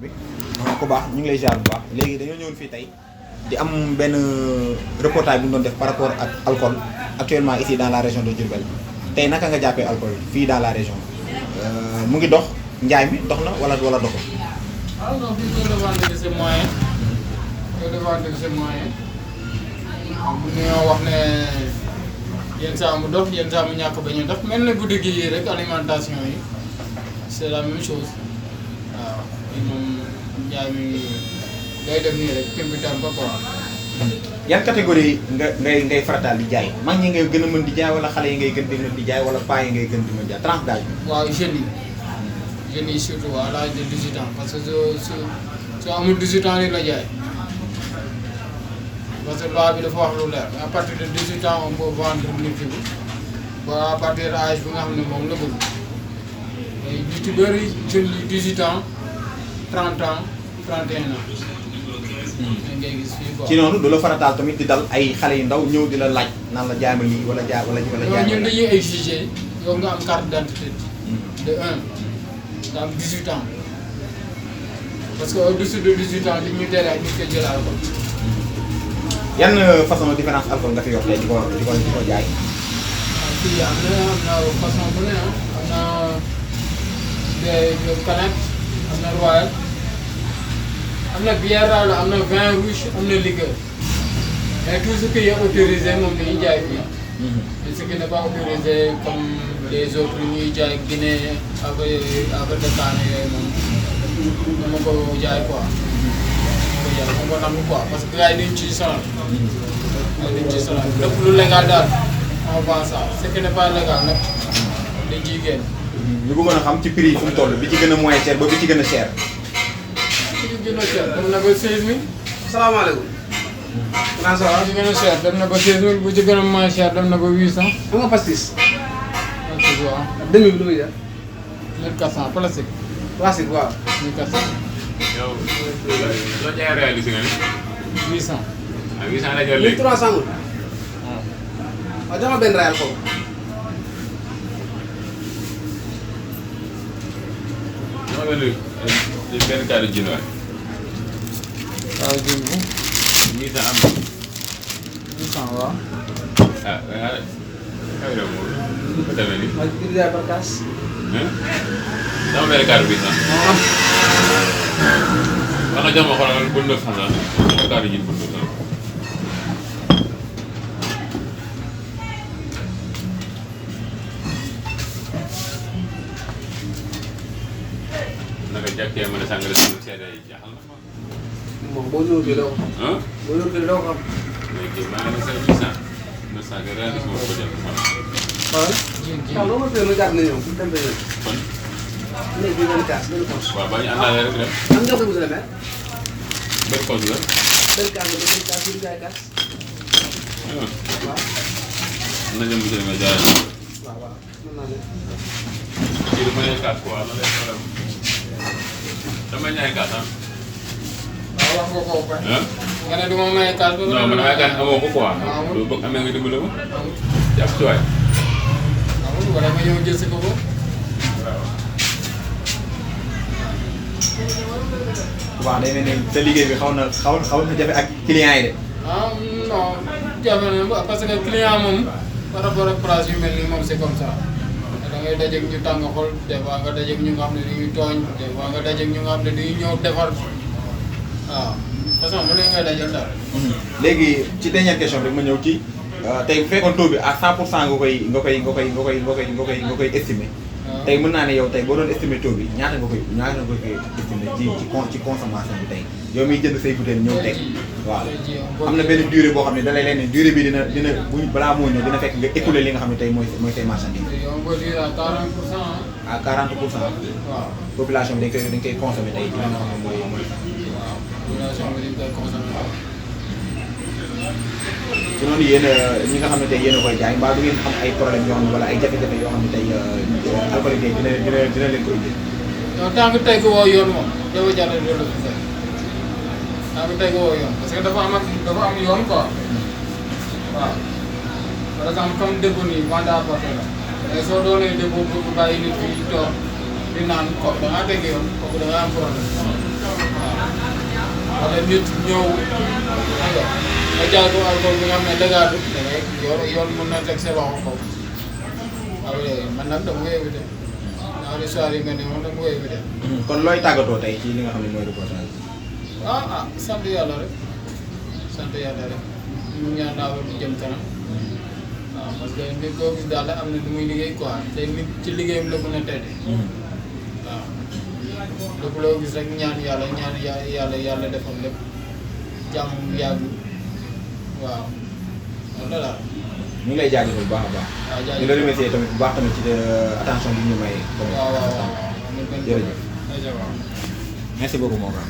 bi ku baax ñu ngi lay ziar bu baax léegi dañoo ñëwoon fii tey di am benn reportage bu ñu doon def par rapport ak alcool actuellement ici dans la région de Diourbel tey naka nga jàppee alcool fii dans la région mu ngi dox njaay mi dox na wala doxul. ah non fii koy revendiquer ses moyens bu ñoo wax ne yenn saa mu dox yenn saa mu ñàkk bañ a dox mel na guddi gi rek alimentation yi c'est la même chose waaw fii moom njaay mi day def nii rek kéem tam ba quoi. yan catégorie ngay farataal di jaay mag ñi ngay gën a mën di jaay wala xale yi ngay gën di mën di jaay wala paa yi ngay gën di mën di jaay tranche d'âge bi. waaw jeunes yi surtout à l'âge de 18 ans parce que soo amul 18 ans li la jaay parce que loi bi dafa wax lu leer à partir de 18 ans on peut vendre nit ki ba à partir de âge bi nga xam ne moom la bëgg mais ñu ci bëri jeunes yi 18 ans 30 ans 31 ans. ngay gis fii quoi. ci noonu du la farataal tamit di dal ay xale yu ndaw ñëw di la laaj naan la jaay ma lii wala jaay wala jaay ñun dañuy exiger yow nga am carte d'identité de 1 nga am 18 ans parce que au-dessus de 18 ans li ñu tere ak ñu koy jël alcool. yan façon différence alcool nga fi yor tey di ko jaay. waaw fii am na façon bu ne am na des canettes am na royal am na bière daal am na vin rouge am na liqueur mais tout ce qui est autorisé moom dañuy jaay fii. et ce qui n'est pas autorisé comme les autres ñuy jaay Guinée avec de Kaane yooyu moom dama ko jaay quoi. dama ko nangu quoi parce que gars yi dañu ciy sonal. dañu ciy sonal lépp lu légal daal on vend ça ce qui n'est pas légal nag dañ ciy génn. ñu bëggoon a xam ci prix yi fu mu toll bi ci gën a moins cher ba bi ci gën a cher. bi ci gën a cher dem na ba 16000. salaamaaleykum. naa ça va. bi ci gën a cher dem na ba 16000 bu ci gën a moins cher dem na ba 800. am nga pastis. pastis waaw. demi bi lu muy jar. 1400 plastique. plastique waaw. 1400. yow loo jaayee réalisé nga ni. 800. ah 800 la jar léegi 1300 ngul. waaw. waaw jox ma benn rayal foofu. dama benn cadre jën waay. waaw jën bu. 800 am 800 waaw. ah ah xëy na moom ba demee nii. ma di jaay par kaas. dama benn cadre 800. wax nga jox ma xoolal bu 900 sax ma cadre jën bu 900. naka jàkkee ma ne sàngara si seede yi jaaxal na ma. moom boo ñëwee fii doo ko. ah. boo ñëwee fii doo ko xam. léegi maa ngi leen di 800. 900 que réalisme moo ko jël man. xoolal. waaw loolu mooy lu jaar na ñëw bu dem ba ñëw. kon léegi benn kaas benn poche. waaw ba ñu àndaale rek dem. am nga ko monsieur le maire. benn poche la. benn kaas la benn kaas bi jaay kaas. waaw. na jëm monsieur le maire jaay waaw waaw mën naa ne. kii dafa ñëw kaas quoi lan lay problème dama ñaay kaas ah. waaw wax nga ko ba. ah. nga ne du ma maye kaas ba. non man damaa gàtt amoo ko quoi. waaw loolu bëgg amee nga dimbali ma. amul jàpp ci waay. amul wala nga ñëw jël si ko ko. waaw. waaw day mel ni sa liggéey bi xaw na jafe ak clients yi de. ah non jafe na parce que client moom par rapport ak place yu mel nii moom c'est comme ça da ngay dajeeg ñu tàng xol des fois nga dajeeg ñu nga xam ne dañuy tooñ des fois nga dajeeg ñu nga xam ne dañuy ñëw defar waaw façon bu ne ngay dajal daal. léegi ci dernière question bi ma ñëw ci tey bu fekkoon taux bi à 100% nga koy estimer. tey mën naa ne yow tey boo doon estimer taux bi ñaata nga koy estimer ci consommation bi tey yow miy jënd say bouteille ñëw teg waaw am na benn durée boo xam ne da lay leen ne durée bi dina buñ balaa moo ñëw dina fekk nga écouler li nga xam ne tey mooy say marchandise. yow boo diir à 40%. à 40%. waaw population bi dañ koy consommer tey ci li nga xam ne mooy. waaw population bi dañ koy consommer. ci noonu yéen ñi nga xam ne tey yéen a koy jaay mbaa du ngeen am ay problème yoo xam ne wala ay jafe-jafe yoo xam ne tey alcool yi dina leen ko indi. donc tant que tey ko woo yoon moom dafa jar a loolu la fi tant que tey ko woo yoon parce que dafa am yoon quoi waaw par exemple comme dépôt nii vente à porter la mais soo doonee dépôt bëgg bàyyi nit ki toog di naan kooku da ngaa tegg yoon kooku da ngaa am problème wala nit ñëw xam nga jaay ko alcool bi nga xam ne dëggaatu da ngay yoon mën na teg sa loxo kaw waaw man nag dama koy éviter dans les soirées yi nga ne moom dama koy éviter. kon looy tàggatoo tey ci li nga xam ne mooy reportage bi. sant yàlla rek ñu ñaan daal di jëm kanam waaw parce que nit koo gis daal am na lu muy liggéey quoi te nit ci liggéeyam la mën a tedde waaw lépp loo gis rek ñaan yàlla defal lépp jàmm yàgg waaw loolu la daal. ñu ngi lay jaajëfal bu baax a baax. waaw jaajëfal ñu la remercier tamit bu baax tamit ci attention bi ñu may. waaw. jërëjëf merci beaucoup mon grand.